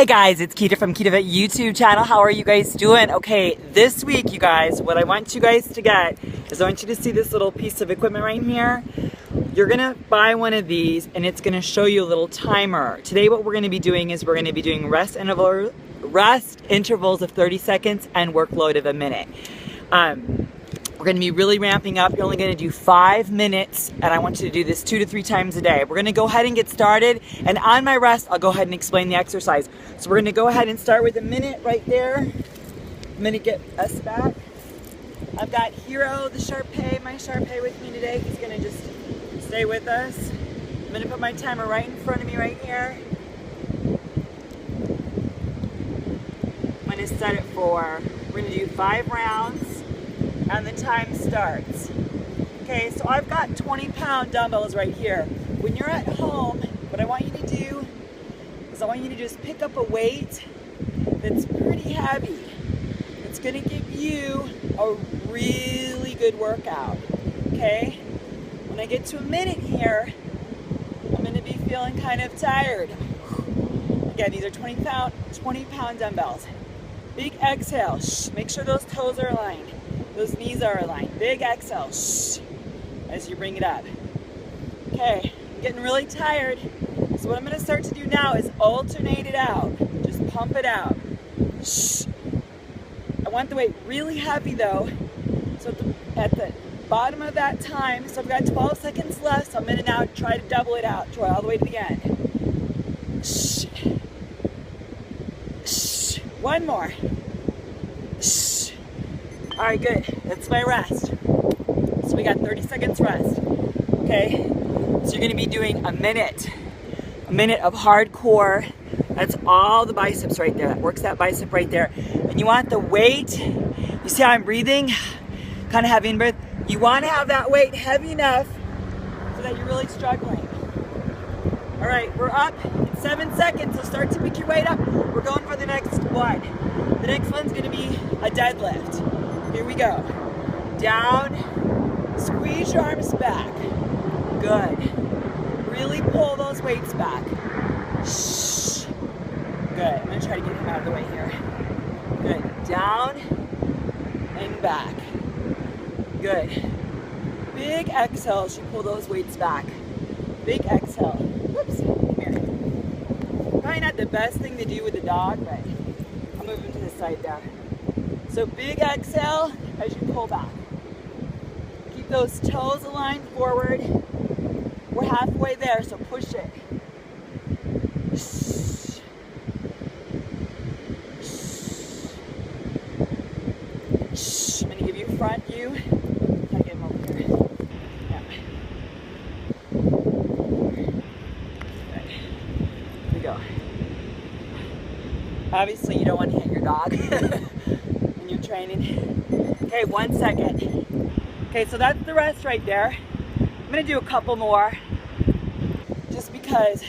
Hey guys, it's Kita from Kitafit YouTube channel. How are you guys doing? Okay, this week, you guys, what I want you guys to get is I want you to see this little piece of equipment right here. You're gonna buy one of these and it's gonna show you a little timer. Today what we're gonna be doing is we're gonna be doing rest intervals of 30 seconds and workload of a minute. We're going to be really ramping up. You're only going to do 5 minutes, and I want you to do this 2 to 3 times a day. We're going to go ahead and get started, and on my rest, I'll go ahead and explain the exercise. So we're going to go ahead and start with a minute right there. I'm going to get us back. I've got Hero, the Sharpay, my Sharpay with me today. He's going to just stay with us. I'm going to put my timer right in front of me right here. I'm going to set it for, we're going to do 5 rounds. And the time starts. Okay, so I've got 20-pound dumbbells right here. When you're at home, what I want you to do is I want you to just pick up a weight that's pretty heavy. It's gonna give you a really good workout, okay? When I get to a minute here, I'm gonna be feeling kind of tired. Again, these are 20-pound dumbbells. Big exhale, make sure those toes are aligned. Those knees are aligned. Big exhale, as you bring it up. Okay, I'm getting really tired. So what I'm gonna start to do now is alternate it out. Just pump it out. I want the weight really heavy though. So at the bottom of that time, so I've got 12 seconds left, so I'm gonna now try to double it out. Try all the way to the end. One more. All right, good. That's my rest. So we got 30 seconds rest. Okay. So you're gonna be doing a minute of hardcore. That's all the biceps right there. That works that bicep right there. And you want the weight. You see how I'm breathing? Kind of heavy in breath. You want to have that weight heavy enough so that you're really struggling. All right, we're up in 7 seconds. So start to pick your weight up. We're going for the next one. The next one's gonna be a deadlift. Here we go. Down, squeeze your arms back. Good. Really pull those weights back. Shh. Good. I'm gonna try to get him out of the way here. Good. Down and back. Good. Big exhale as you pull those weights back. Big exhale. Whoops. Come here. Probably not the best thing to do with the dog, but I'll move him to the side there. So big exhale as you pull back. Keep those toes aligned forward. We're halfway there, so push it. I'm going to give you a front view. Try to get him over here. Yeah. Good. Here we go. Obviously, you don't want to hit your dog. Training. Okay, 1 second. Okay, so that's the rest right there. I'm gonna do a couple more just because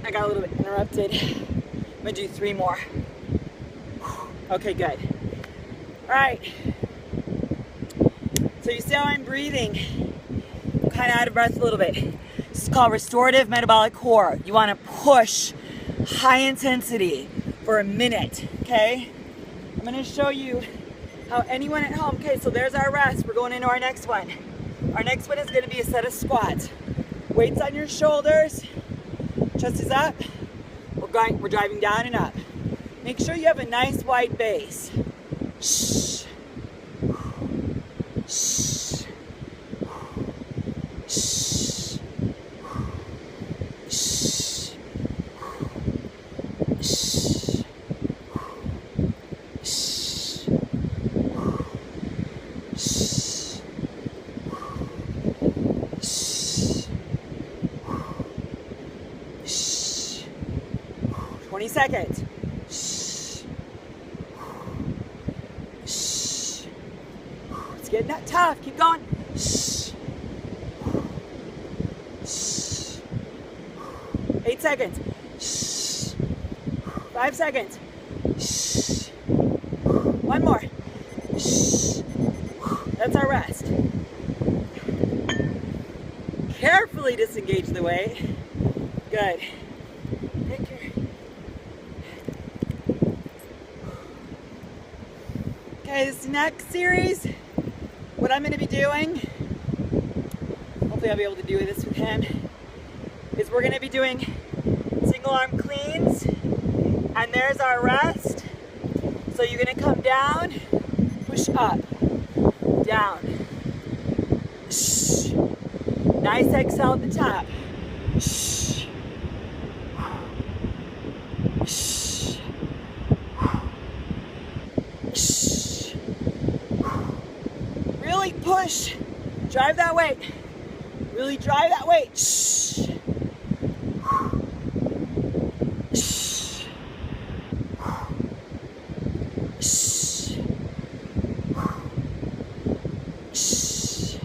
I got a little bit interrupted. I'm gonna do 3 more. Okay, good. All right. So you see how I'm breathing? I'm kind of out of breath a little bit. This is called Restorative Metabolic Core. You want to push high intensity for a minute, okay? I'm going to show you how anyone at home, okay, so there's our rest. We're going into our next one. Our next one is going to be a set of squats. Weights on your shoulders, chest is up. We're driving down and up. Make sure you have a nice wide base. Shh. Shh. Shh. Shh. Shh. 20 seconds. Shh. Shh. It's getting tough. Keep going. Shh. Shh. 8 seconds. Shh. 5 seconds. Shh. 1 more. Shh. That's our rest. Carefully disengage the weight. Good. Take care. Okay, this next series, what I'm going to be doing, hopefully I'll be able to do this with him, is we're going to be doing single arm cleans, and there's our rest. So you're going to come down, push up, down. Shh. Nice exhale at the top. Shh. Shh. Shh. Really push. Drive that weight. Really drive that weight. Shh. Shh. Shh. Shh.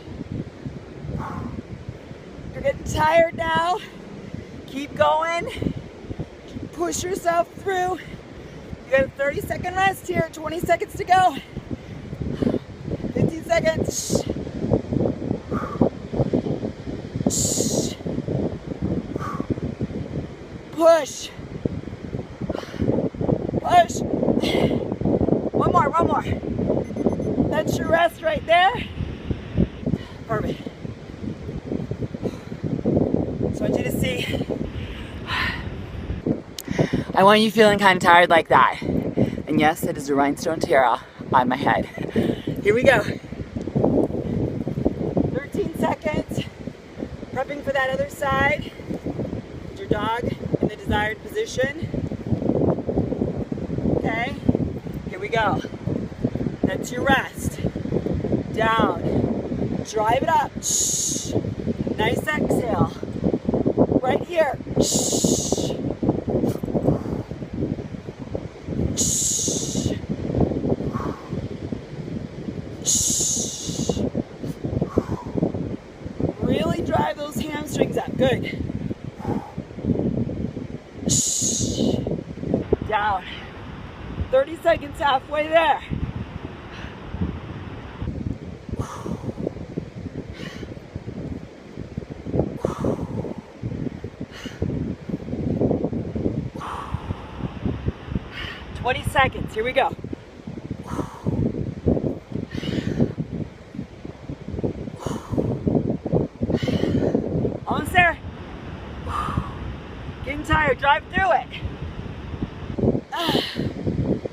You're getting tired now. Keep going. Push yourself through. You got a 30-second rest here. 20 seconds to go. 15 seconds. Shh. Push. Push. One more, one more. That's your rest right there. Perfect. So I want you to see. I want you feeling kind of tired like that. And yes, it is a rhinestone tiara on my head. Here we go. 13 seconds. Prepping for that other side. Put your dog in the desired position. Okay. Here we go. That's your rest. Down. Drive it up. Shh. Nice exhale. Right here. Shh. Shh. Shh. Really drive those hamstrings up. Good. Shh. Down. 30 seconds, halfway there. Seconds. Here we go. Almost there. Getting tired. Drive through it.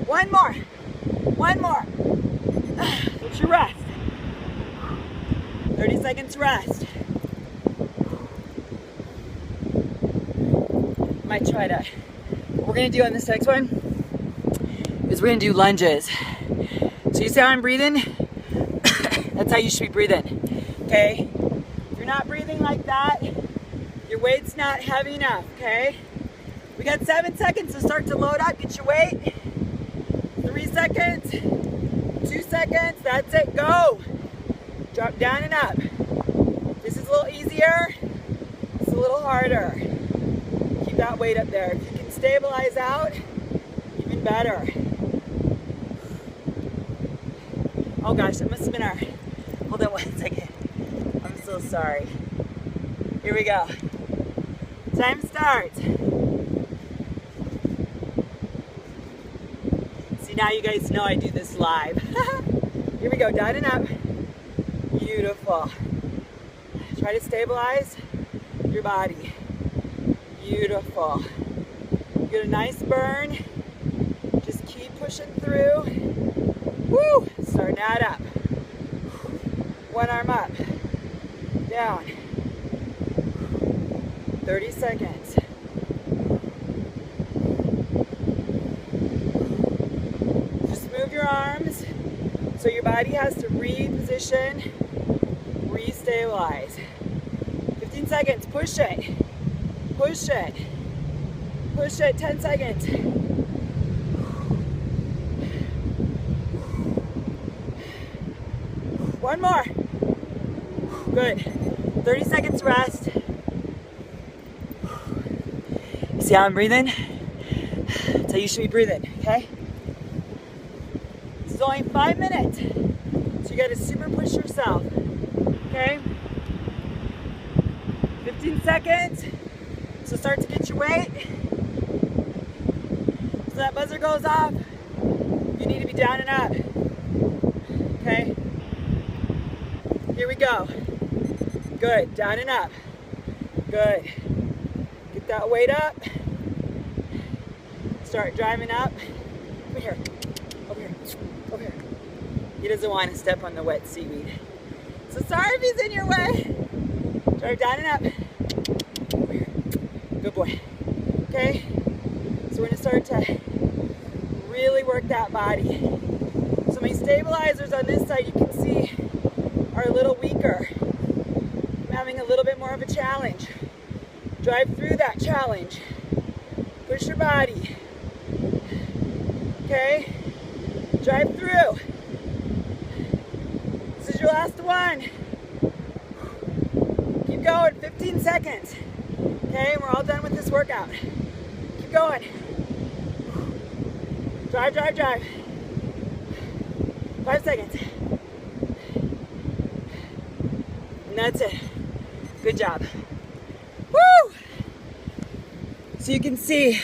One more. One more. That's your rest. 30 seconds rest. Might try to. What we're going to do on this next one is we're gonna do lunges. So you see how I'm breathing? That's how you should be breathing, okay? If you're not breathing like that, your weight's not heavy enough, okay? We got 7 seconds to start to load up, get your weight. 3 seconds, 2 seconds, that's it, go. Drop down and up. This is a little easier, it's a little harder. Keep that weight up there. If you can stabilize out, even better. Oh gosh, that must have been our, hold on 1 second. I'm so sorry. Here we go. Time starts. See, now you guys know I do this live. Here we go, down and up. Beautiful. Try to stabilize your body. Beautiful. You get a nice burn. Just keep pushing through. Woo! Starting that up. One arm up. Down. 30 seconds. Just move your arms so your body has to reposition, re-stabilize. 15 seconds. Push it. Push it. Push it. 10 seconds. One more. Good. 30 seconds rest. See how I'm breathing? That's how you should be breathing, okay? This is only 5 minutes. So you gotta super push yourself. Okay? 15 seconds. So start to get your weight. So that buzzer goes off. You need to be down and up. we go. Good, down and up. Good. Get that weight up. Start driving up. Over here, over here, over here. He doesn't want to step on the wet seaweed. So sorry if he's in your way. Drive down and up. Over here. Good boy. Okay? So we're gonna start to really work that body. So my stabilizers on this side, you can see, are a little weaker. I'm having a little bit more of a challenge. Drive through that challenge. Push your body. Okay? Drive through. This is your last one. Keep going, 15 seconds. Okay, we're all done with this workout. Keep going. Drive, drive, drive. 5 seconds. And that's it. Good job. Woo! So you can see,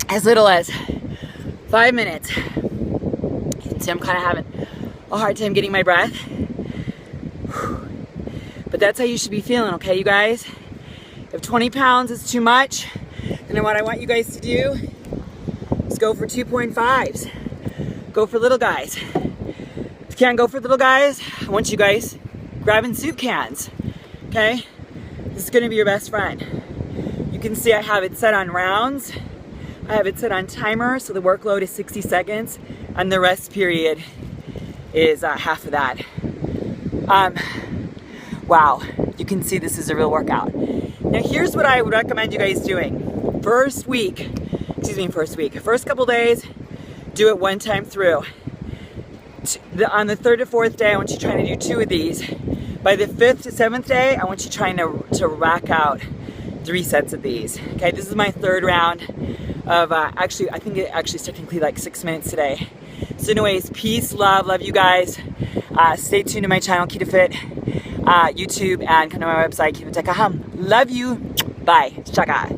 as little as 5 minutes. You can see I'm kind of having a hard time getting my breath. But that's how you should be feeling, okay, you guys? If 20 pounds is too much, then what I want you guys to do is go for 2.5s. Go for little guys. If you can't go for little guys, I want you guys grabbing soup cans, okay? This is gonna be your best friend. You can see I have it set on rounds. I have it set on timer, so the workload is 60 seconds, and the rest period is half of that. Wow, you can see this is a real workout. Now here's what I would recommend you guys doing. First couple days, do it one time through. On the 3rd to 4th day, I want you trying to do 2 of these. By the 5th to 7th day, I want you trying to rack out 3 sets of these. Okay, this is my 3rd round of, I think it's technically like 6 minutes today. So anyways, peace, love you guys. Stay tuned to my channel, Kitafit, YouTube, and come to my website, kitafit.com. Love you. Bye. Shaka.